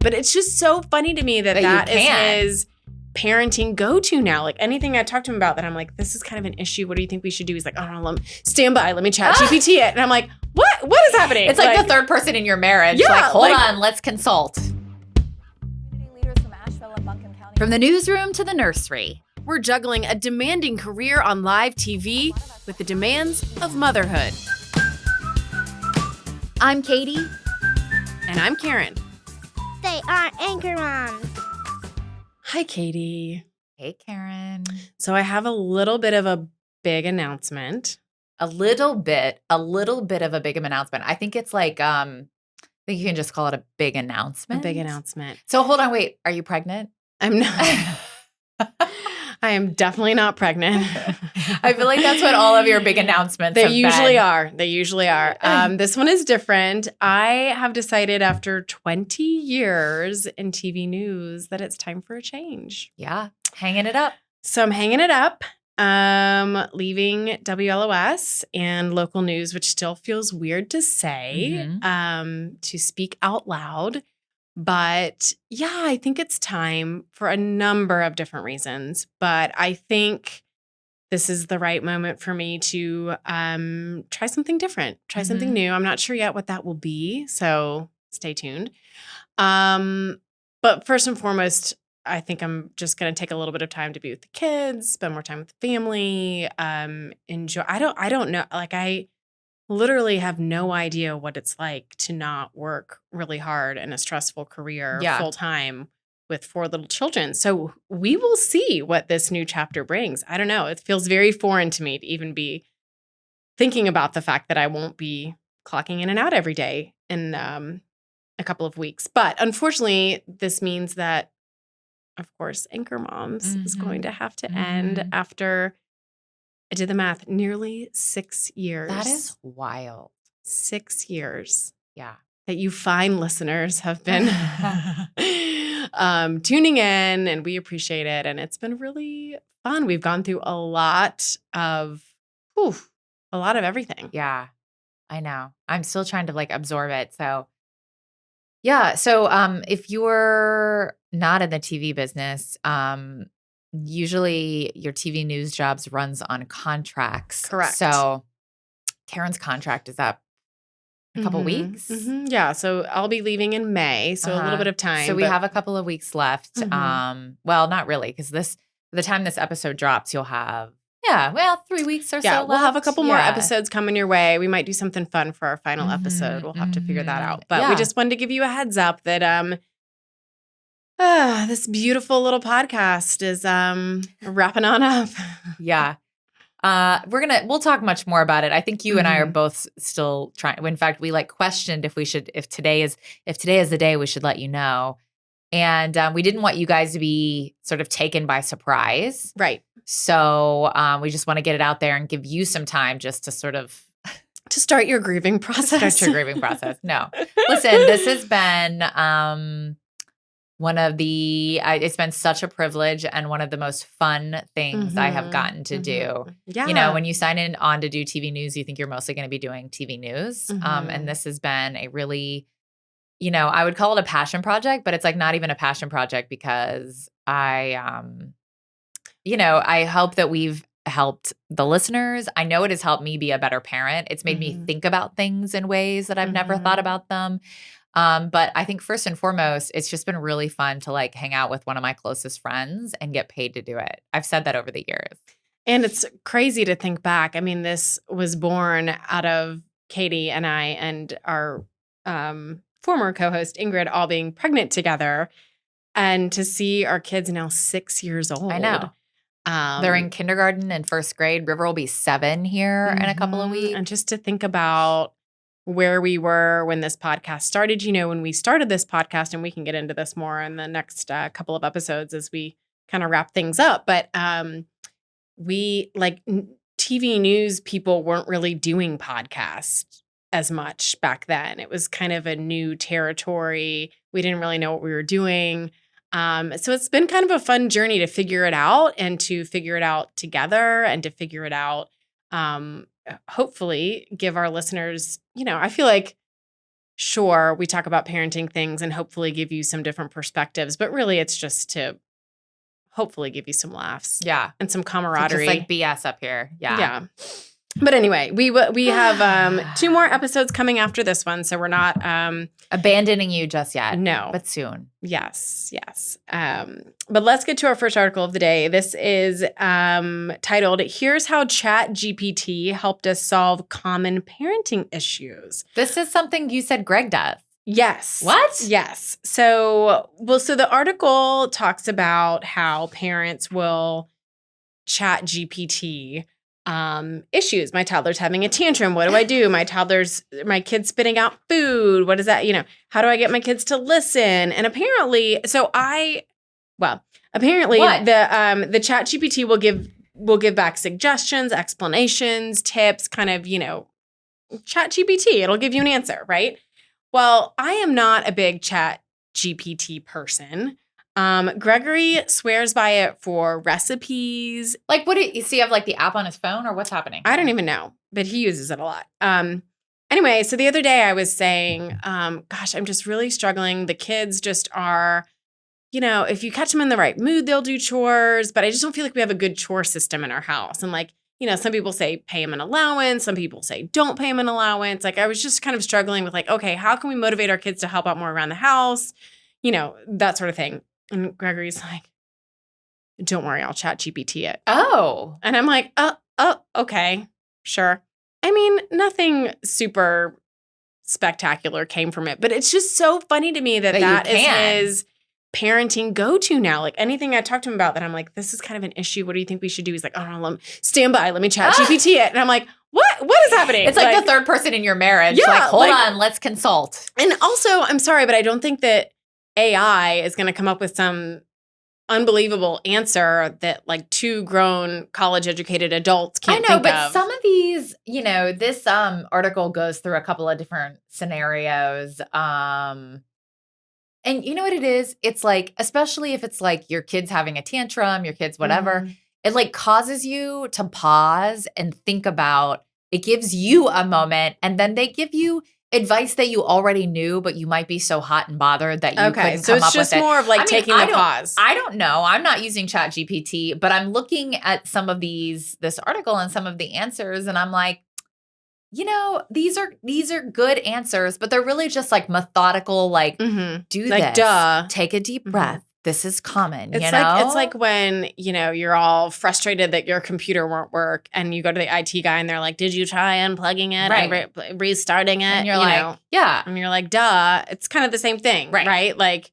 But it's just so funny to me that is his parenting go-to now. Like anything I talk to him about that I'm like, this is kind of an issue. What do you think we should do? He's like, oh, no, stand by. Let me ChatGPT it. And I'm like, what is happening? It's like the third person in your marriage. Yeah, like, hold on, let's consult. From the newsroom to the nursery. We're juggling a demanding career on live TV with the demands of motherhood. I'm Katie. And I'm Karen. They are AnchorMoms. Hi, Katie. Hey, Karen. So I have a little bit of a big announcement. A little bit of a big announcement. I think it's like, I think you can just call it a big announcement. A big announcement. So hold on, wait. Are you pregnant? I'm not. I am definitely not pregnant. I feel like that's what all of your big announcements They have usually been. are. They usually are. This one is different. I have decided after 20 years in TV news that it's time for a change. Yeah, hanging it up. So I'm hanging it up, leaving WLOS and local news, which still feels weird to say, to speak out loud. But yeah, I think it's time for a number of different reasons. But I think this is the right moment for me to try something different, try something new. I'm not sure yet what that will be, so stay tuned. But first and foremost, I think I'm just going to take a little bit of time to be with the kids, spend more time with the family, enjoy. I don't know. Like I literally have no idea what it's like to not work really hard in a stressful career full time with 4 little children. So we will see what this new chapter brings. I don't know. It feels very foreign to me to even be thinking about the fact that I won't be clocking in and out every day in a couple of weeks. But unfortunately, this means that, of course, AnchorMoms is going to have to end after, I did the math, nearly 6 years. That is wild. 6 years. Yeah. That you fine listeners have been tuning in, and we appreciate it. And it's been really fun. We've gone through a lot of everything. Yeah, I know. I'm still trying to like absorb it. So yeah. So if you're not in the TV business, usually your TV news jobs runs on contracts. Correct. So Karen's contract is up a couple weeks. Yeah. So I'll be leaving in May. So a little bit of time. So we have a couple of weeks left. Well, not really, because by the time this episode drops, you'll have 3 weeks or so left. We'll have a couple more episodes coming your way. We might do something fun for our final episode. We'll have to figure that out. But we just wanted to give you a heads up that this beautiful little podcast is wrapping on up. Yeah. We'll talk much more about it. I think you and I are both still trying. In fact, we like questioned if today is the day we should let you know. And we didn't want you guys to be sort of taken by surprise. Right. So we just want to get it out there and give you some time just to sort of to start your grieving process. No. Listen, this has been it's been such a privilege and one of the most fun things I have gotten to do. Yeah. You know, when you sign on to do TV news, you think you're mostly going to be doing TV news. And this has been a really, I would call it a passion project, but it's like not even a passion project because I hope that we've helped the listeners. I know it has helped me be a better parent. It's made me think about things in ways that I've never thought about them. But I think first and foremost, it's just been really fun to like hang out with one of my closest friends and get paid to do it. I've said that over the years. And it's crazy to think back. I mean, this was born out of Katie and I and our former co-host Ingrid all being pregnant together. And to see our kids now 6 years old. I know. They're in kindergarten and first grade. River will be 7 here in a couple of weeks. And just to think about where we were when this podcast started, when we started this podcast, and we can get into this more in the next couple of episodes as we kind of wrap things up. But we like TV news people weren't really doing podcasts as much back then. It was kind of a new territory. We didn't really know what we were doing. So it's been kind of a fun journey to figure it out and to figure it out together and to figure it out, hopefully give our listeners, I feel like sure, we talk about parenting things and hopefully give you some different perspectives, but really it's just to hopefully give you some laughs. Yeah. And some camaraderie. Just like BS up here. Yeah. Yeah. But anyway, we have 2 more episodes coming after this one, so we're not abandoning you just yet. No. But soon. Yes. But let's get to our first article of the day. This is titled, Here's How ChatGPT Helped Us Solve Common Parenting Issues. This is something you said Greg does. Yes. What? Yes. So the article talks about how parents will chat GPT issues. My toddler's having a tantrum. What do I do? My kid's spitting out food. What is that? How do I get my kids to listen? And apparently, the chat GPT will give back suggestions, explanations, tips, kind of, chat GPT. It'll give you an answer, right? Well, I am not a big chat GPT person. Gregory swears by it for recipes. Like, what do you see? Have like the app on his phone, or what's happening? I don't even know, but he uses it a lot. Anyway, so the other day I was saying, gosh, I'm just really struggling. The kids just are, if you catch them in the right mood, they'll do chores, but I just don't feel like we have a good chore system in our house. And like, some people say pay them an allowance. Some people say don't pay them an allowance. Like, I was just kind of struggling with like, okay, how can we motivate our kids to help out more around the house? That sort of thing. And Gregory's like, don't worry, I'll chat GPT it. Oh. And I'm like, okay, sure. I mean, nothing super spectacular came from it, but it's just so funny to me that is his parenting go-to now. Like anything I talk to him about that I'm like, this is kind of an issue. What do you think we should do? He's like, oh, no, stand by. Let me chat GPT it. And I'm like, what is happening? It's like the third person in your marriage. Yeah, like, hold on, let's consult. And also, I'm sorry, but I don't think that AI is going to come up with some unbelievable answer that like 2 grown college-educated adults can't think of. I know, but some of these, this article goes through a couple of different scenarios. And you know what it is? It's like, especially if it's like your kid's having a tantrum, your kid's whatever, it like causes you to pause and think about, it gives you a moment, and then they give you advice that you already knew, but you might be so hot and bothered that you couldn't come up with it. So it's just more of like taking the pause. I don't know. I'm not using ChatGPT, but I'm looking at some of this article and some of the answers, and I'm like, these are good answers, but they're really just like methodical, like do like, this, duh. Take a deep breath. This is common, it's like when, you're all frustrated that your computer won't work and you go to the IT guy and they're like, did you try unplugging it and restarting it? And you're like, yeah. And you're like, duh. It's kind of the same thing, right? Like,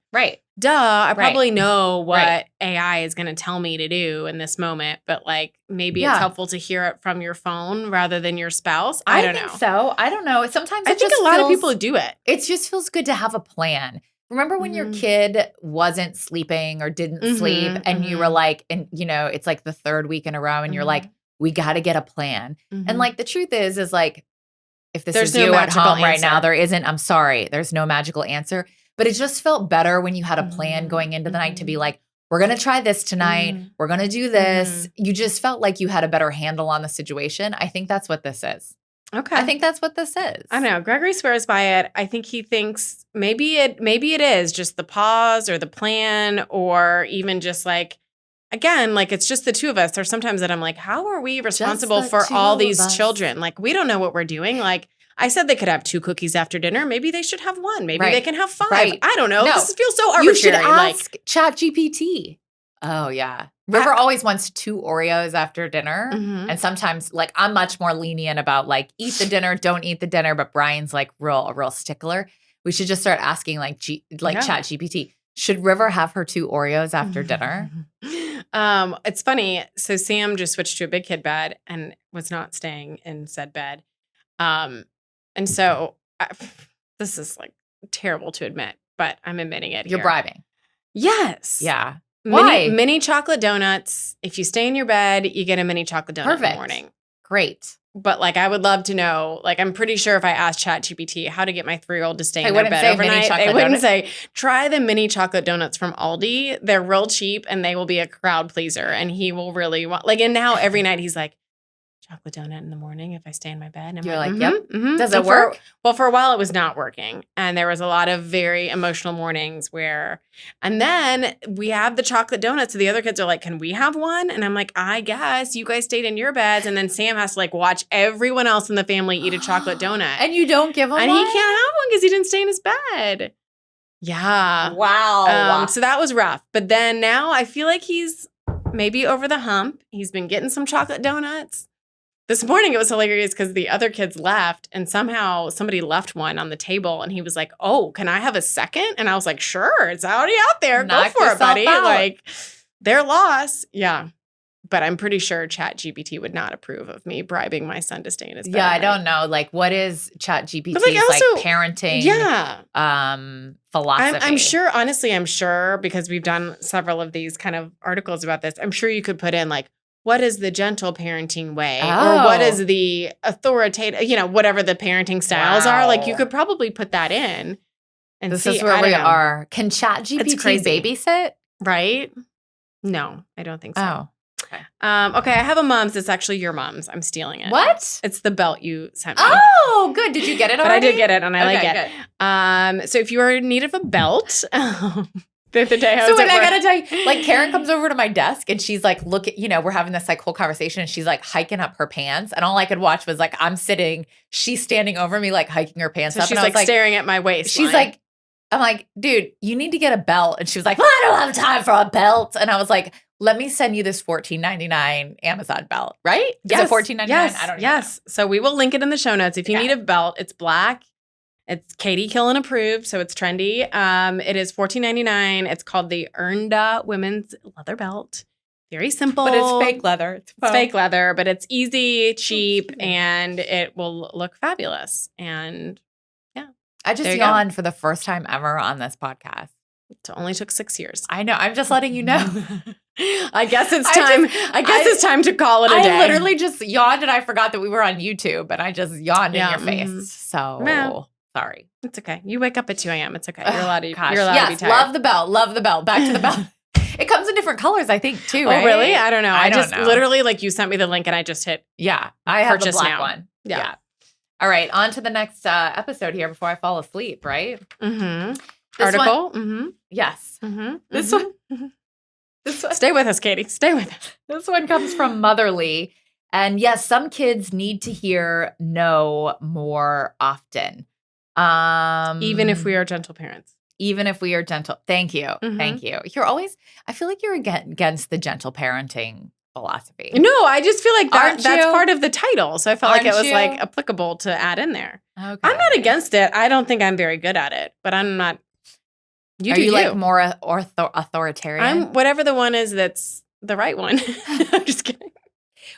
duh, I probably know what AI is going to tell me to do in this moment, but like maybe it's helpful to hear it from your phone rather than your spouse. I don't know. So I don't know. Sometimes I think a lot of people do it. It just feels good to have a plan. Remember when your kid wasn't sleeping or didn't sleep and you were like, and it's like the 3rd week in a row and you're like, we got to get a plan. And like, the truth is like, if this is you at home right now, I'm sorry, there's no magical answer, but it just felt better when you had a plan going into the night to be like, we're going to try this tonight. We're going to do this. You just felt like you had a better handle on the situation. I think that's what this is. Okay. I think that's what this is. I don't know. Gregory swears by it. I think he thinks maybe it is just the pause or the plan, or even just like, again, like it's just the 2 of us. There's sometimes that I'm like, how are we responsible for all these children? Like, we don't know what we're doing. Like, I said they could have 2 cookies after dinner. Maybe they should have 1. Maybe they can have 5. I don't know. No. This feels so arbitrary. You should ask ChatGPT. Oh, yeah. River always wants 2 Oreos after dinner. And sometimes, like, I'm much more lenient about, like, eat the dinner, don't eat the dinner. But Brian's, like, a real stickler. We should just start asking, like, ChatGPT, should River have her 2 Oreos after dinner? It's funny. So Sam just switched to a big kid bed and was not staying in said bed. And so this is, like, terrible to admit, but I'm admitting it You're bribing. Yes. Yeah. Why? Mini chocolate donuts. If you stay in your bed, you get a mini chocolate donut in the morning. Great. But like, I would love to know, like, I'm pretty sure if I asked ChatGPT how to get my 3-year-old to stay in their bed overnight, they wouldn't say, try the mini chocolate donuts from Aldi. They're real cheap and they will be a crowd pleaser. And he will really want, like, and now every night he's like, chocolate donut in the morning if I stay in my bed. And I'm You're like, like, yep. Does it And work? For a while it was not working. And there was a lot of very emotional mornings and then we have the chocolate donuts. So the other kids are like, can we have one? And I'm like, I guess you guys stayed in your beds. And then Sam has to like watch everyone else in the family eat a chocolate donut. And you don't give him and one? he can't have one because he didn't stay in his bed. Yeah. Wow. So that was rough. But then now I feel like he's maybe over the hump. He's been getting some chocolate donuts. This morning it was hilarious because the other kids left and somehow somebody left one on the table and he was like, oh, can I have a second? And I was like, sure, it's already out there. Knock Go for it, buddy. yourself out. Like, their loss. Yeah. But I'm pretty sure ChatGPT would not approve of me bribing my son to stay in his bed. Yeah, I don't know. Like, what is ChatGPT's also, parenting philosophy? I'm sure, honestly, I'm sure because we've done several of these kind of articles about this. I'm sure you could put in like, what is the gentle parenting way? Or what is the authoritative, whatever the parenting styles are. Like you could probably put that in and this see. is where we are. Can ChatGPT babysit? Right? No, I don't think so. Oh. Okay, I have a mom's. It's actually your mom's. I'm stealing it. What? It's the belt you sent me. Oh, good. Did you get it already? But I did get it, and I like it. Good. So if you are in need of a belt, the other day I gotta tell you, like Karen comes over to my desk and she's like, look at, we're having this like whole conversation and she's like hiking up her pants. And all I could watch was like, I'm sitting, she's standing over me, like hiking her pants up. She's and like staring at my waist. She's like, I'm like, dude, you need to get a belt. And she was like, well, I don't have time for a belt. And I was like, let me send you this $14.99 Amazon belt, right? Yes. Is it $14.99? Yes. I don't know. Yes. So we will link it in the show notes. If you need a belt, it's black. It's Katie Killen approved, so it's trendy. It is $14.99. It's called the Ernda Women's Leather Belt. Very simple. But it's fake leather. It's fake leather, but it's easy, cheap, and it will look fabulous. And yeah. I just yawned for the first time ever on this podcast. It only took 6 years. I know. I'm just letting you know. I guess it's time. It's time to call it a day. I literally just yawned and I forgot that we were on YouTube and I just yawned in your face. So sorry. It's okay. You wake up at 2 a.m. It's okay. You're allowed to. Gosh. You're allowed to be tired. Love the belt. Love the belt. Back to the belt. It comes in different colors, I think, too. Right? Oh, really? I don't know. I just don't know. literally like you sent me the link and I just hit. Yeah, I have the purchase black now. one. Yeah. All right, on to the next episode here before I fall asleep. Right? Mm-hmm. This Article. One, mm-hmm. Yes. Mm-hmm. This mm-hmm. one. This one. Stay with us, Katie. Stay with us. This one comes from Motherly, and yes, some kids need to hear no more often. Even if we are gentle parents. Even if we are gentle. Thank you. Mm-hmm. Thank you. You're always, I feel like you're against the gentle parenting philosophy. No, I just feel like that's you? part of the title. So I felt like it was you? like applicable to add in there. Okay. I'm not against it. I don't think I'm very good at it, but I'm not. Are you like more authoritarian? I'm whatever the one is that's the right one. I'm just kidding.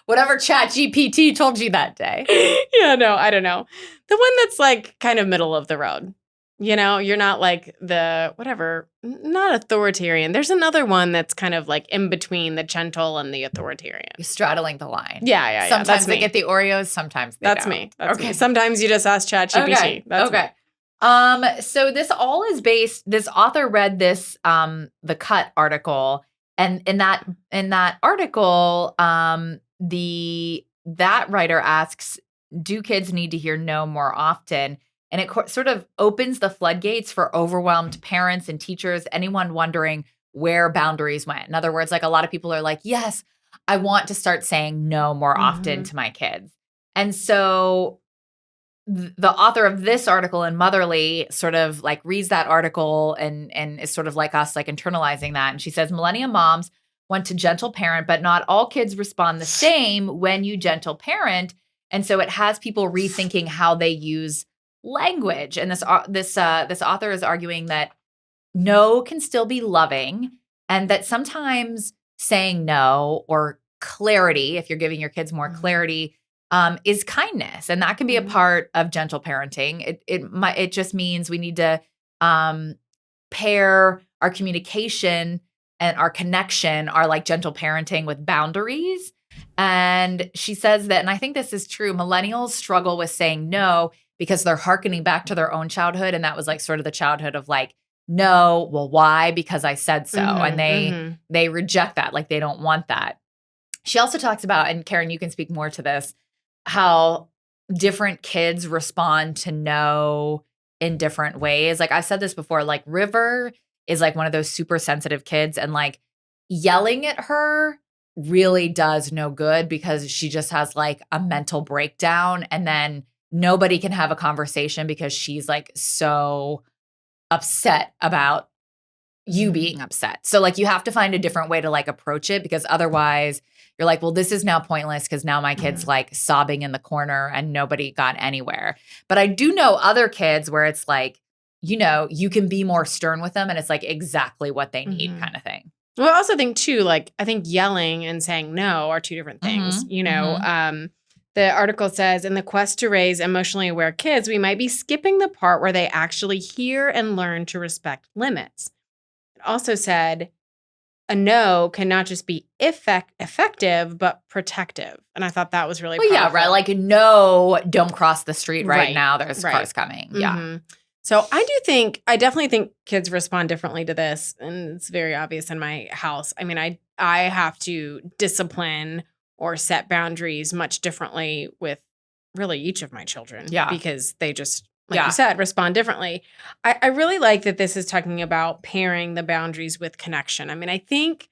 Whatever ChatGPT told you that day. Yeah, no, I don't know. The one that's like kind of middle of the road. You're not like the whatever, not authoritarian. There's another one that's kind of like in between the gentle and the authoritarian. You're straddling the line. Yeah. Sometimes that's they me. get the Oreos, sometimes they That's don't. me. That's me. Sometimes you just ask ChatGPT. Okay. That's okay. Me. So this all is based, this author read this, the Cut article. And in that article, that writer asks, do kids need to hear no more often? And it sort of opens the floodgates for overwhelmed parents and teachers, anyone wondering where boundaries went. In other words, like a lot of people are like, yes, I want to start saying no more often to my kids. And so the author of this article in Motherly sort of like reads that article and is sort of like us, like internalizing that. And she says, millennial moms want to gentle parent, but not all kids respond the same when you gentle parent. And so it has people rethinking how they use language. And this author is arguing that no can still be loving, and that sometimes saying no or clarity, if you're giving your kids more clarity, is kindness, and that can be a part of gentle parenting. It just means we need to pair our communication and our connection, our like gentle parenting, with boundaries. And she says that, and I think this is true, millennials struggle with saying no because they're hearkening back to their own childhood. And that was like sort of the childhood of like, no, well, why? Because I said so. And they reject that. Like they don't want that. She also talks about, and Karen, you can speak more to this, how different kids respond to no in different ways. Like I've said this before, like River is like one of those super sensitive kids, and like yelling at her really does no good because she just has like a mental breakdown, and then nobody can have a conversation because she's like so upset about you being upset. So like you have to find a different way to like approach it, because otherwise you're like, well, this is now pointless because now my kid's like sobbing in the corner and nobody got anywhere. But I do know other kids where it's like, you know, you can be more stern with them and it's like exactly what they need kind of thing. Well, I also think too, like, I think yelling and saying no are two different things. You know, the article says, in the quest to raise emotionally aware kids, we might be skipping the part where they actually hear and learn to respect limits. It also said, a no can not just be effective, but protective. And I thought that was really powerful. Yeah, right. Like, no, don't cross the street right now. There's cars coming. Yeah. So I definitely think kids respond differently to this. And it's very obvious in my house. I mean, I have to discipline or set boundaries much differently with really each of my children. Yeah. Because they just, like you said, respond differently. I really like that this is talking about pairing the boundaries with connection. I mean, I think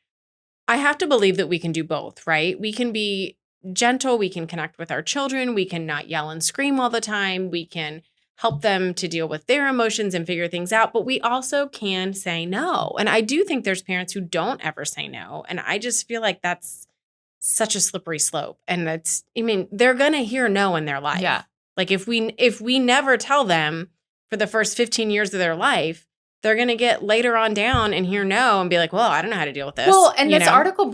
I have to believe that we can do both, right? We can be gentle. We can connect with our children. We can not yell and scream all the time. We can help them to deal with their emotions and figure things out. But we also can say no. And I do think there's parents who don't ever say no. And I just feel like that's such a slippery slope. And they're going to hear no in their life. Yeah. Like if we never tell them for the first 15 years of their life, they're going to get later on down and hear no and be like, well, I don't know how to deal with this. Well, and this article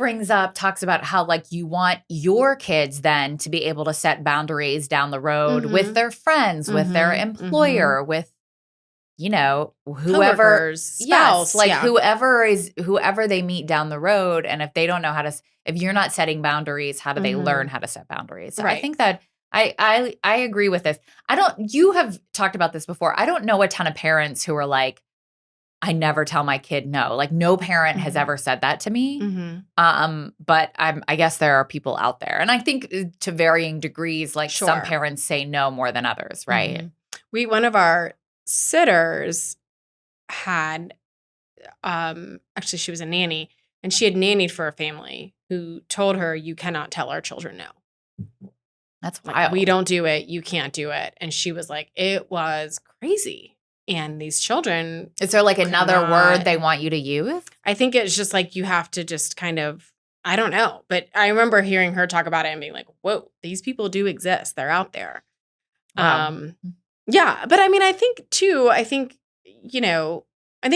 talks about how like you want your kids then to be able to set boundaries down the road with their friends, with their employer, with, you know, whoever, spouse, whoever they meet down the road. And if they don't know if you're not setting boundaries, how do they learn how to set boundaries? So I think that I agree with this. You have talked about this before. I don't know a ton of parents who are like, I never tell my kid no. Like no parent has ever said that to me. But I guess there are people out there. And I think to varying degrees, like some parents say no more than others, right? One of our sitters had, actually she was a nanny, and she had nannied for a family who told her, you cannot tell our children no. That's wild. Like, we don't do it. You can't do it. And she was like, it was crazy. And these children. Is there like another word they want you to use? I think it's just like you have to just kind of, I don't know. But I remember hearing her talk about it and being like, whoa, these people do exist. They're out there. Wow. Yeah. But I mean, I think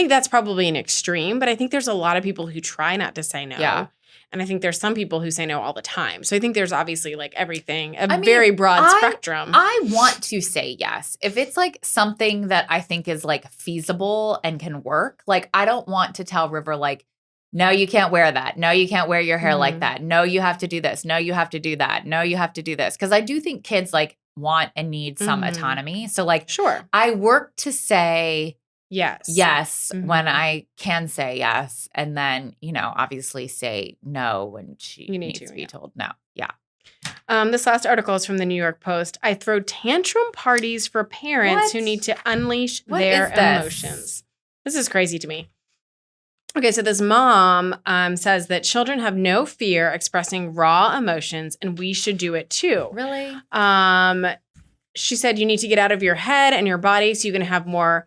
that's probably an extreme. But I think there's a lot of people who try not to say no. Yeah. And I think there's some people who say no all the time. So I think there's obviously like everything, very broad spectrum. I want to say yes. If it's like something that I think is like feasible and can work, like I don't want to tell River like, no, you can't wear that. No, you can't wear your hair like that. No, you have to do this. No, you have to do that. No, you have to do this. Because I do think kids like want and need some autonomy. So like, I work to say yes when I can say yes, and then, you know, obviously say no when she needs to be told no. Yeah. This last article is from the New York Post. I throw tantrum parties for parents who need to unleash their emotions. This is crazy to me. Okay, so this mom says that children have no fear expressing raw emotions, and we should do it too. Really? She said you need to get out of your head and your body so you can have more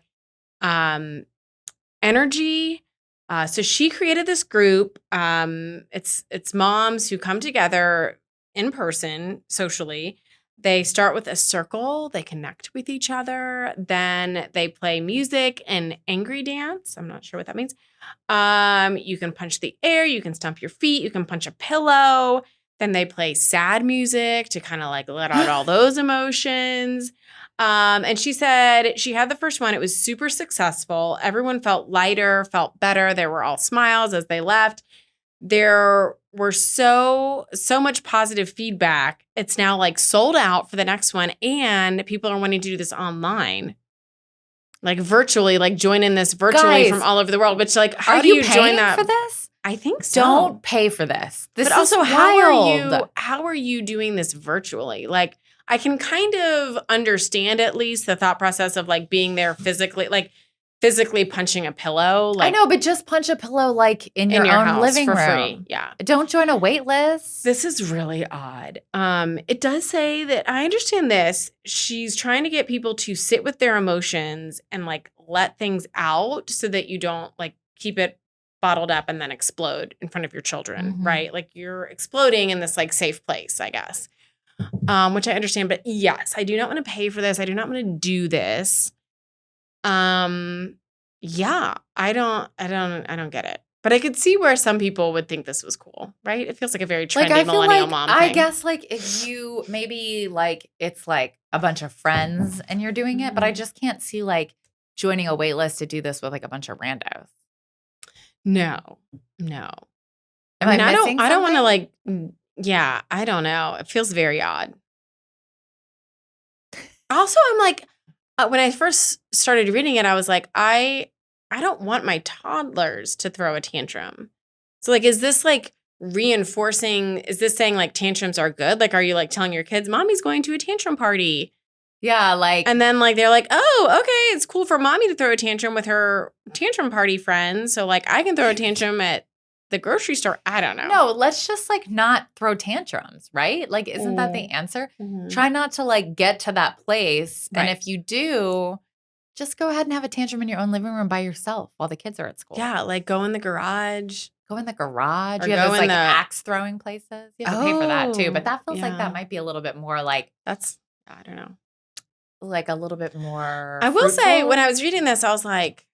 energy. So she created this group. It's moms who come together in person socially. They start with a circle. They connect with each other. Then they play music and angry dance. I'm not sure what that means. You can punch the air. You can stomp your feet. You can punch a pillow. Then they play sad music to kind of like let out all those emotions. And she said she had the first one. It was super successful. Everyone felt lighter, felt better. There were all smiles as they left. There were so much positive feedback. It's now like sold out for the next one. And people are wanting to do this online. Like virtually, like join in this virtually from all over the world. Which like, how do you join that? For this? I think so. Don't pay for this. This but is also, wild. how are you doing this virtually? Like, I can kind of understand at least the thought process of like being there physically punching a pillow. I Like know, but just punch a pillow like in your own house living for room. free. Yeah. Don't join a wait list. This is really odd. It does say that I understand this. She's trying to get people to sit with their emotions and like let things out so that you don't like keep it bottled up and then explode in front of your children, right? Like you're exploding in this like safe place, I guess. Which I understand, but yes, I do not want to pay for this. I do not want to do this. Yeah, I don't get it. But I could see where some people would think this was cool, right? It feels like a very trendy millennial mom thing. I guess like if you maybe like it's like a bunch of friends and you're doing it, but I just can't see like joining a wait list to do this with like a bunch of randos. No. Am I missing I don't want to something? like, yeah, I don't know. It feels very odd. Also, I'm like, when I first started reading it, I was like, I don't want my toddlers to throw a tantrum. So like, is this like reinforcing, is this saying like tantrums are good? Like, are you like telling your kids, mommy's going to a tantrum party? Yeah, like. And then like, they're like, oh, okay, it's cool for mommy to throw a tantrum with her tantrum party friends. So like, I can throw a tantrum at the grocery store. I don't know. No, let's just like not throw tantrums, right? Like, isn't that the answer? Try not to like get to that place. Right. And if you do, just go ahead and have a tantrum in your own living room by yourself while the kids are at school. Yeah, like go in the garage. Go in the garage. Or You have go those in like the- axe throwing places. You have to pay for that too. But that feels like yeah. that might be a little bit more like, That's, I don't know. like a little bit more. I will say fruitful. when I was reading this, I was like,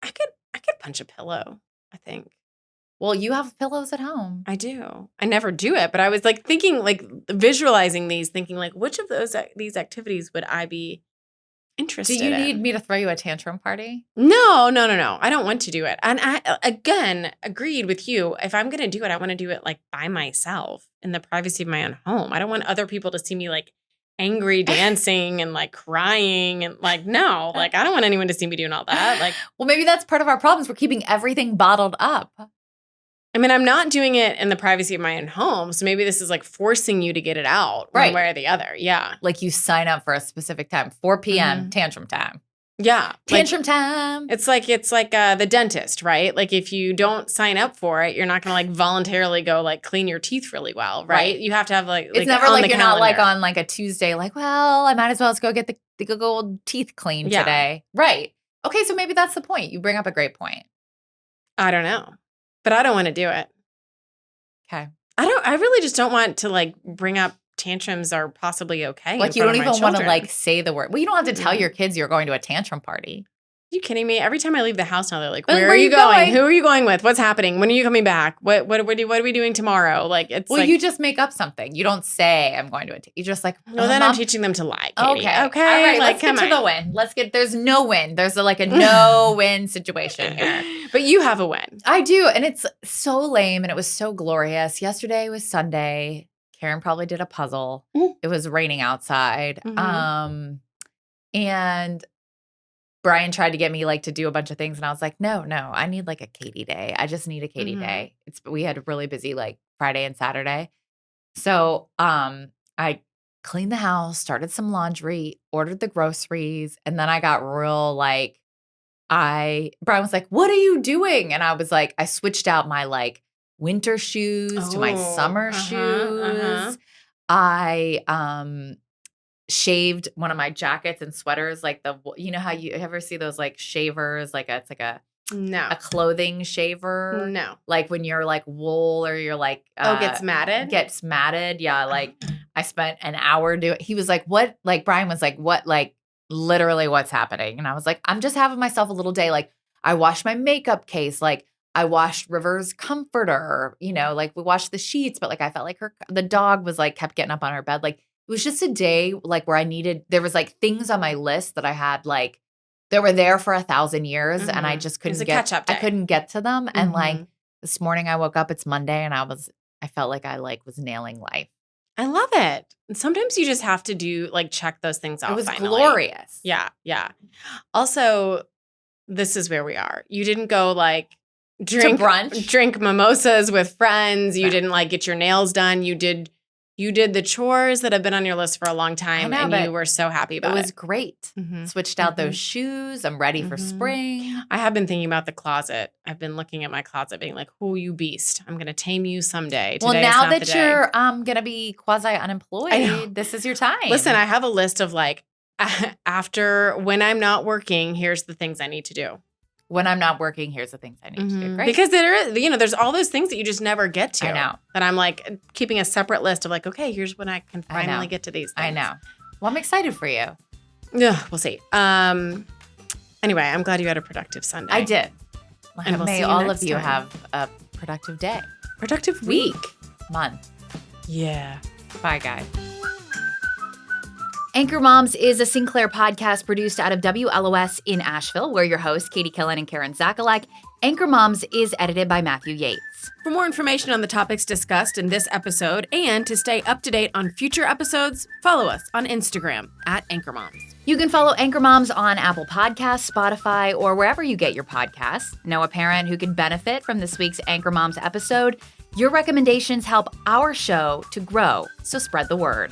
I could punch a pillow, I think. Well, you have pillows at home. I do. I never do it, but I was like thinking, like visualizing these, thinking like, which of these activities would I be interested Do you in? need me to throw you a tantrum party? No. I don't want to do it. And I, again, agreed with you. If I'm going to do it, I want to do it like by myself in the privacy of my own home. I don't want other people to see me like angry dancing and like crying and like, no, like I don't want anyone to see me doing all that. Like, well, maybe that's part of our problems. We're keeping everything bottled up. I mean, I'm not doing it in the privacy of my own home. So maybe this is like forcing you to get it out one way or the other. Yeah. Like you sign up for a specific time, 4 p.m. tantrum time. Yeah. Tantrum time. It's like the dentist, right? Like if you don't sign up for it, you're not going to like voluntarily go like clean your teeth really well, right? You have to have like it's never on like the you're calendar. not like on like a Tuesday, like, well, I might as well just go get the good old teeth cleaned today. Right. Okay, so maybe that's the point. You bring up a great point. I don't know. But I don't want to do it. Okay. I really just don't want to like bring up tantrums are possibly okay. Like you don't even want to like say the word. Well, you don't have to tell your kids you're going to a tantrum party. Are you kidding me? Every time I leave the house now, they're like, where are you going? Who are you going with? What's happening? When are you coming back? What are we doing tomorrow? Like it's well, like, you just make up something. You don't say I'm going to you just like, no, then I'm teaching them to lie, Katie. Okay. All right, like, let's get to the win. There's no win. There's a no win situation here. But you have a win. I do. And it's so lame and it was so glorious. Yesterday was Sunday. Karen probably did a puzzle. It was raining outside. And Brian tried to get me like to do a bunch of things. And I was like, no, I need like a Katie day. I just need a Katie day. We had a really busy like Friday and Saturday. So I cleaned the house, started some laundry, ordered the groceries. And then I got real like, Brian was like, what are you doing? And I was like, I switched out my like winter shoes to my summer shoes. I shaved one of my jackets and sweaters, like you know how you ever see those like shavers, like it's like a clothing shaver. No. Like when you're like wool or you're like gets matted? Gets matted. Yeah. Like I spent an hour doing he was like, what? Like Brian was like, what? Like literally what's happening? And I was like, I'm just having myself a little day. Like I washed my makeup case, like I washed River's comforter, you know, like we washed the sheets, but like I felt like the dog was like kept getting up on her bed. Like it was just a day like where there was like things on my list that I had like that were there for 1,000 years and I just couldn't I couldn't get to them. And like this morning I woke up, it's Monday and I felt like I like was nailing life. I love it. Sometimes you just have to check those things off. It was finally. glorious. Yeah. Also, this is where we are. You didn't go like drink brunch, drink mimosas with friends. You didn't like get your nails done. You did You did the chores that have been on your list for a long time, know, and but you were so happy about It it. was great. Mhm. Switched out those shoes. I'm ready for spring. I have been thinking about the closet. I've been looking at my closet being like, oh, you beast. I'm going to tame you someday. Well, Today is now not the that day. you're going to be quasi I know. unemployed, this is your time. Listen, I have a list of like, after when I'm not working, here's the things I need to do. When I'm not working, here's the things I need to do. Great. Because there is, there's all those things that you just never get to. I know. That I'm like keeping a separate list of like, okay, here's when I can finally get to these things. I know. Well, I'm excited for you. Yeah, we'll see. Anyway, I'm glad you had a productive Sunday. I did. And we'll May see you all next of you time. have a productive day, Productive week. month. Yeah. Bye, guys. Anchor Moms is a Sinclair podcast produced out of WLOS in Asheville. We're your hosts, Katie Killen and Karen Zakalak. Anchor Moms is edited by Matthew Yates. For more information on the topics discussed in this episode and to stay up to date on future episodes, follow us on Instagram at AnchorMoms. You can follow Anchor Moms on Apple Podcasts, Spotify, or wherever you get your podcasts. Know a parent who can benefit from this week's Anchor Moms episode? Your recommendations help our show to grow, so spread the word.